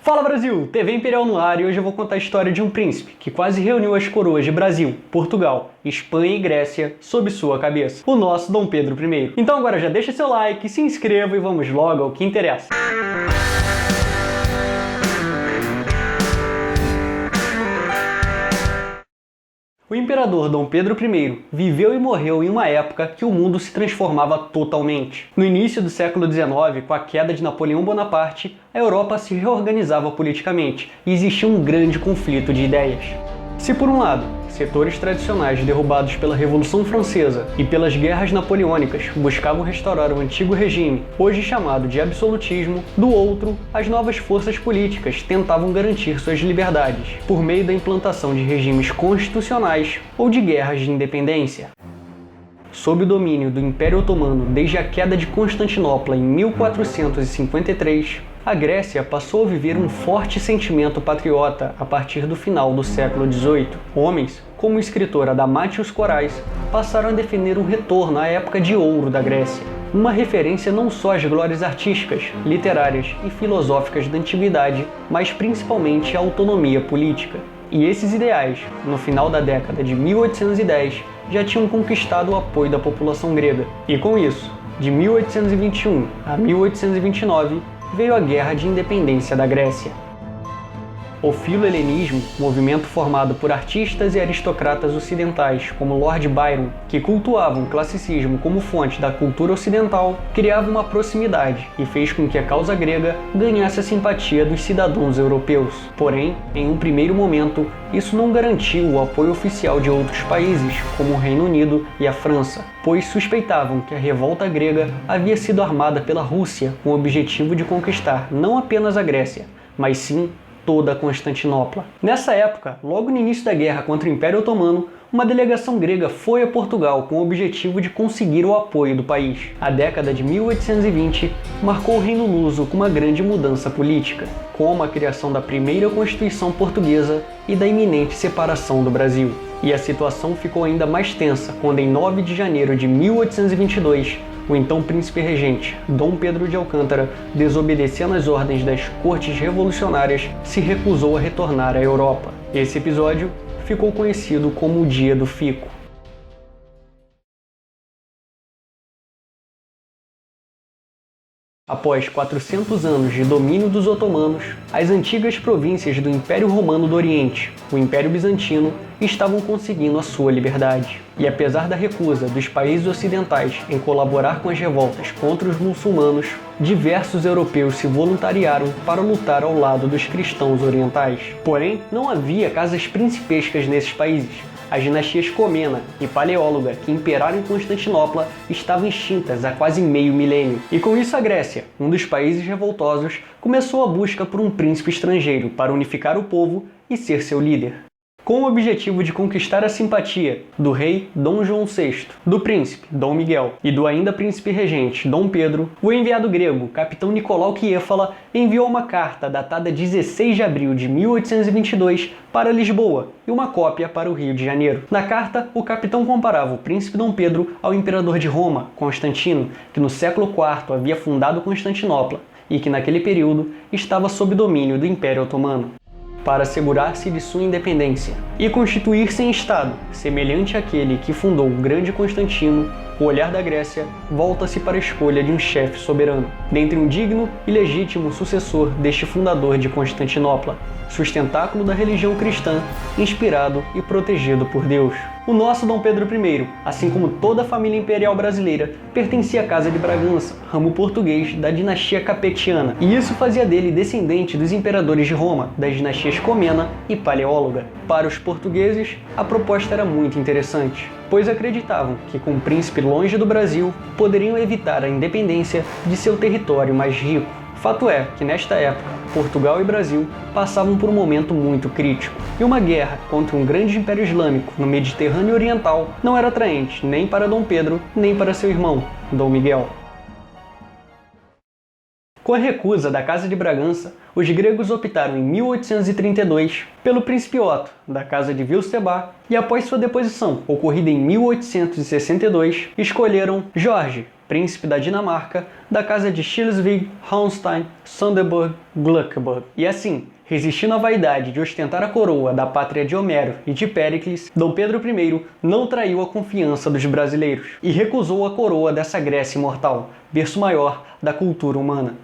Fala Brasil, TV Imperial no ar e hoje eu vou contar a história de um príncipe que quase reuniu as coroas de Brasil, Portugal, Espanha e Grécia sob sua cabeça, o nosso Dom Pedro I. Então agora já deixa seu like, se inscreva e vamos logo ao que interessa. O imperador Dom Pedro I viveu e morreu em uma época que o mundo se transformava totalmente. No início do século XIX, com a queda de Napoleão Bonaparte, a Europa se reorganizava politicamente e existia um grande conflito de ideias. Se por um lado, setores tradicionais derrubados pela Revolução Francesa e pelas guerras napoleônicas buscavam restaurar o antigo regime, hoje chamado de absolutismo, do outro, as novas forças políticas tentavam garantir suas liberdades, por meio da implantação de regimes constitucionais ou de guerras de independência. Sob o domínio do Império Otomano desde a queda de Constantinopla em 1453, a Grécia passou a viver um forte sentimento patriota a partir do final do século XVIII. Homens, como o escritor Adamátios Corais, passaram a defender um retorno à época de ouro da Grécia, uma referência não só às glórias artísticas, literárias e filosóficas da antiguidade, mas principalmente à autonomia política. E esses ideais, no final da década de 1810, já tinham conquistado o apoio da população grega. E com isso, de 1821 a 1829, veio a Guerra de Independência da Grécia. O filo-helenismo, movimento formado por artistas e aristocratas ocidentais como Lord Byron, que cultuavam o classicismo como fonte da cultura ocidental, criava uma proximidade e fez com que a causa grega ganhasse a simpatia dos cidadãos europeus. Porém, em um primeiro momento, isso não garantiu o apoio oficial de outros países, como o Reino Unido e a França, pois suspeitavam que a revolta grega havia sido armada pela Rússia com o objetivo de conquistar não apenas a Grécia, mas sim toda a Constantinopla. Nessa época, logo no início da guerra contra o Império Otomano, uma delegação grega foi a Portugal com o objetivo de conseguir o apoio do país. A década de 1820 marcou o Reino Luso com uma grande mudança política, como a criação da primeira Constituição Portuguesa e da iminente separação do Brasil. E a situação ficou ainda mais tensa quando, em 9 de janeiro de 1822, o então príncipe regente, Dom Pedro de Alcântara, desobedecendo às ordens das cortes revolucionárias, se recusou a retornar à Europa. Esse episódio ficou conhecido como o Dia do Fico. Após 400 anos de domínio dos otomanos, as antigas províncias do Império Romano do Oriente, o Império Bizantino, estavam conseguindo a sua liberdade. E apesar da recusa dos países ocidentais em colaborar com as revoltas contra os muçulmanos, diversos europeus se voluntariaram para lutar ao lado dos cristãos orientais. Porém, não havia casas principescas nesses países. As dinastias Comnena e Paleóloga, que imperaram em Constantinopla, estavam extintas há quase meio milênio. E com isso a Grécia, um dos países revoltosos, começou a busca por um príncipe estrangeiro para unificar o povo e ser seu líder. Com o objetivo de conquistar a simpatia do rei Dom João VI, do príncipe Dom Miguel e do ainda príncipe regente Dom Pedro, o enviado grego, capitão Nicolau Kiefala, enviou uma carta datada 16 de abril de 1822 para Lisboa e uma cópia para o Rio de Janeiro. Na carta, o capitão comparava o príncipe Dom Pedro ao imperador de Roma, Constantino, que no século IV havia fundado Constantinopla e que naquele período estava sob domínio do Império Otomano, para assegurar-se de sua independência e constituir-se em Estado, semelhante àquele que fundou o grande Constantino. O olhar da Grécia volta-se para a escolha de um chefe soberano, dentre um digno e legítimo sucessor deste fundador de Constantinopla, sustentáculo da religião cristã, inspirado e protegido por Deus. O nosso Dom Pedro I, assim como toda a família imperial brasileira, pertencia à Casa de Bragança, ramo português da dinastia Capetiana, e isso fazia dele descendente dos imperadores de Roma, das dinastias Comnena e Paleóloga. Para os portugueses, a proposta era muito interessante, pois acreditavam que com o príncipe longe do Brasil, poderiam evitar a independência de seu território mais rico. Fato é que nesta época, Portugal e Brasil passavam por um momento muito crítico, e uma guerra contra um grande império islâmico no Mediterrâneo Oriental não era atraente nem para Dom Pedro, nem para seu irmão, Dom Miguel. Com a recusa da Casa de Bragança, os gregos optaram em 1832 pelo príncipe Otto, da Casa de Wilsterbar, e após sua deposição, ocorrida em 1862, escolheram Jorge, príncipe da Dinamarca, da casa de Schleswig-Holstein-Sonderburg-Glückburg. E assim, resistindo à vaidade de ostentar a coroa da pátria de Homero e de Péricles, Dom Pedro I não traiu a confiança dos brasileiros e recusou a coroa dessa Grécia imortal, berço maior da cultura humana.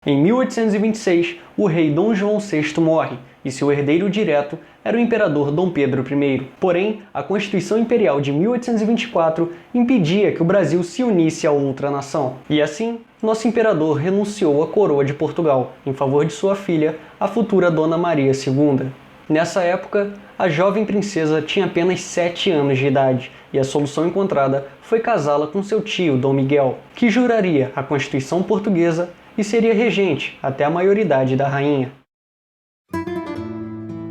Em 1826, o rei Dom João VI morre, e seu herdeiro direto era o imperador Dom Pedro I. Porém, a Constituição Imperial de 1824 impedia que o Brasil se unisse a outra nação. E assim, nosso imperador renunciou à coroa de Portugal, em favor de sua filha, a futura Dona Maria II. Nessa época, a jovem princesa tinha apenas 7 anos de idade, e a solução encontrada foi casá-la com seu tio, Dom Miguel, que juraria a Constituição Portuguesa e seria regente até a maioridade da rainha.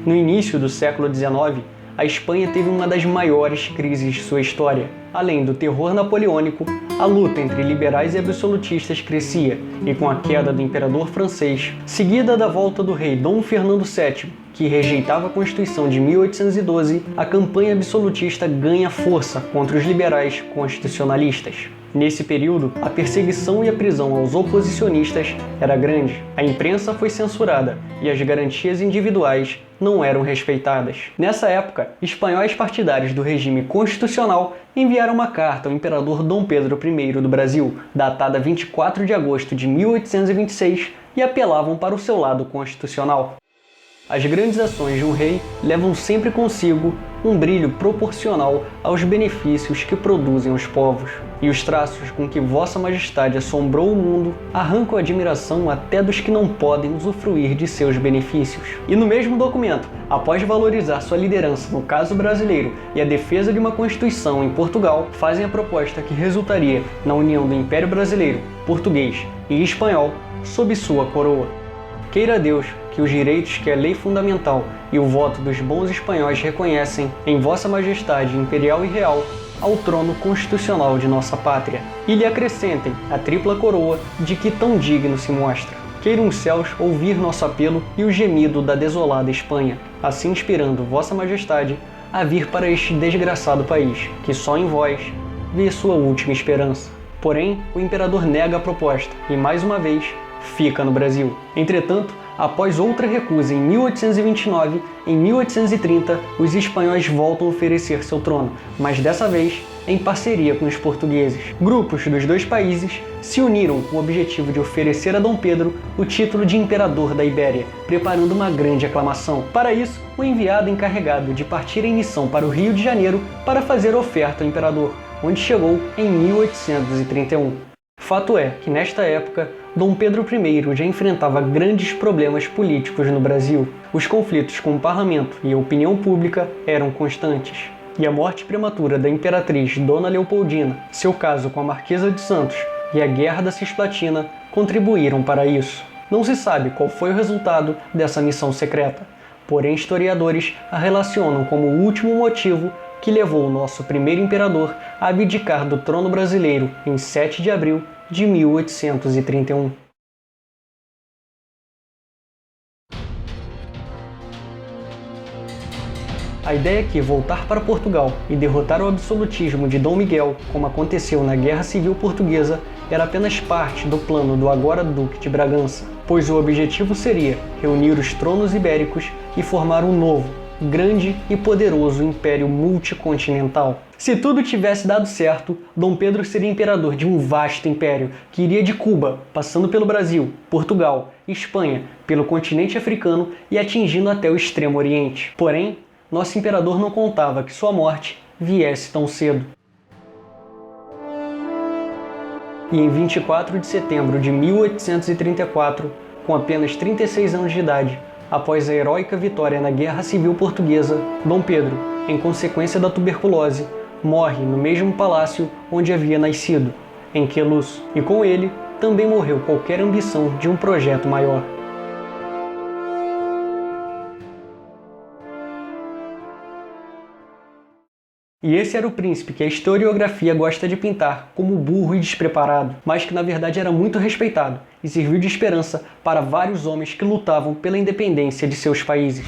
No início do século XIX, a Espanha teve uma das maiores crises de sua história. Além do terror napoleônico, a luta entre liberais e absolutistas crescia, e com a queda do imperador francês, seguida da volta do rei Dom Fernando VII, que rejeitava a Constituição de 1812, a campanha absolutista ganha força contra os liberais constitucionalistas. Nesse período, a perseguição e a prisão aos oposicionistas era grande, a imprensa foi censurada e as garantias individuais não eram respeitadas. Nessa época, espanhóis partidários do regime constitucional enviaram uma carta ao imperador Dom Pedro I do Brasil, datada 24 de agosto de 1826, e apelavam para o seu lado constitucional. As grandes ações de um rei levam sempre consigo um brilho proporcional aos benefícios que produzem aos povos, e os traços com que Vossa Majestade assombrou o mundo arrancam a admiração até dos que não podem usufruir de seus benefícios. E no mesmo documento, após valorizar sua liderança no caso brasileiro e a defesa de uma Constituição em Portugal, fazem a proposta que resultaria na união do Império Brasileiro, Português e Espanhol sob sua coroa. Queira Deus que os direitos que a lei fundamental e o voto dos bons espanhóis reconhecem em Vossa Majestade Imperial e Real ao trono constitucional de nossa pátria, e lhe acrescentem a tripla coroa de que tão digno se mostra. Queiram os céus ouvir nosso apelo e o gemido da desolada Espanha, assim inspirando Vossa Majestade a vir para este desgraçado país, que só em vós vê sua última esperança. Porém, o imperador nega a proposta e, mais uma vez, fica no Brasil. Entretanto, após outra recusa em 1829, em 1830, os espanhóis voltam a oferecer seu trono, mas dessa vez em parceria com os portugueses. Grupos dos dois países se uniram com o objetivo de oferecer a Dom Pedro o título de Imperador da Ibéria, preparando uma grande aclamação. Para isso, o enviado encarregado de partir em missão para o Rio de Janeiro para fazer oferta ao imperador, onde chegou em 1831. Fato é que, nesta época, Dom Pedro I já enfrentava grandes problemas políticos no Brasil. Os conflitos com o parlamento e a opinião pública eram constantes. E a morte prematura da imperatriz Dona Leopoldina, seu caso com a Marquesa de Santos e a Guerra da Cisplatina contribuíram para isso. Não se sabe qual foi o resultado dessa missão secreta, porém historiadores a relacionam como o último motivo que levou o nosso primeiro imperador a abdicar do trono brasileiro em 7 de abril de 1831. A ideia é que voltar para Portugal e derrotar o absolutismo de Dom Miguel, como aconteceu na Guerra Civil Portuguesa, era apenas parte do plano do agora Duque de Bragança, pois o objetivo seria reunir os tronos ibéricos e formar um novo, grande e poderoso império multicontinental. Se tudo tivesse dado certo, Dom Pedro seria imperador de um vasto império que iria de Cuba, passando pelo Brasil, Portugal, Espanha, pelo continente africano e atingindo até o Extremo Oriente. Porém, nosso imperador não contava que sua morte viesse tão cedo. E em 24 de setembro de 1834, com apenas 36 anos de idade, após a heróica vitória na Guerra Civil Portuguesa, Dom Pedro, em consequência da tuberculose, morre no mesmo palácio onde havia nascido, em Queluz, e com ele também morreu qualquer ambição de um projeto maior. E esse era o príncipe que a historiografia gosta de pintar como burro e despreparado, mas que na verdade era muito respeitado e serviu de esperança para vários homens que lutavam pela independência de seus países.